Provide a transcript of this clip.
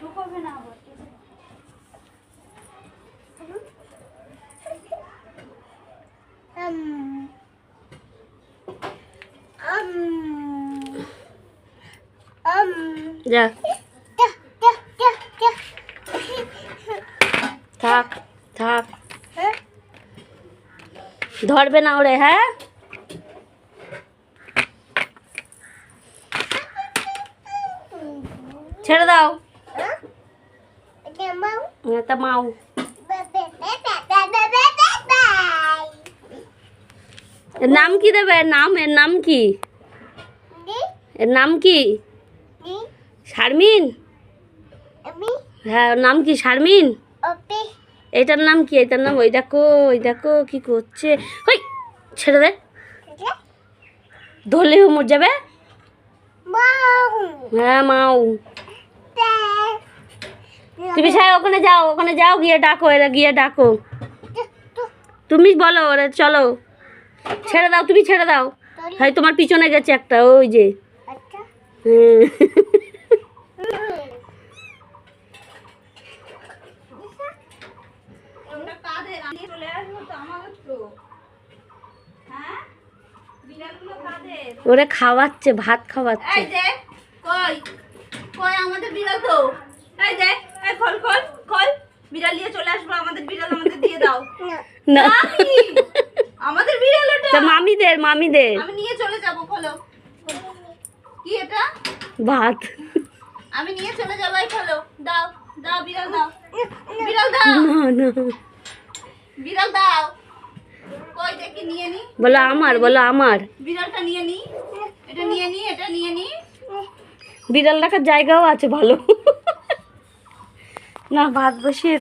শুকোবে না আবার। যা থাক থাক, ধরবে না ওরে। হ্যাঁ ছেড়ে দাও। তা মাও এর নাম কি দেবে? এর নাম কি? এর নাম কি? শারমিন? হ্যাঁ ওর নাম কি? শারমিন? এটার নাম কি? এটার নাম ওই দেখো, ওই দেখো কি করছে। ওই ছেড়ে দে, ধরলে মর যাবে। হ্যাঁ মাও। তুমি ওখানে যাও, ওখানে যাও, গিয়ে ডাকো, এরা গিয়ে ডাকো। তুমি বলো ওরা চলো। ছেড়ে দাও, তুমি ছেড়ে দাও। হ্যাঁ তোমার পিছনে গেছে একটা, ওই যে। হ্যাঁ ওরে খাওয়াচ্ছে, ভাত খাওয়াচ্ছে। এই যে কই কই আমাদের বিড়াল তো। এই যে এই খোল খোল খোল, বিড়াল নিয়ে চলে আসবো। আমাদের বিড়াল আমাদের দিয়ে দাও। না আমাদের বিড়াল ওটা। তা মামিদের, মামিদের। আমি নিয়ে চলে যাব। খোলো। কি এটা? ভাত। আমি নিয়ে চলে যাব। এই খোলো, দাও দাও বিড়াল দাও, বিড়াল দাও, না না বিড়াল দাও। কই দেখি নিয়ে নি। বলো আমার, বলো আমার। বিড়ালটা নিয়ে নি, এটা নিয়ে নি, এটা নিয়ে নি। বিড়াল রাখার জায়গাও আছে ভালো। না ভাত বসিয়ে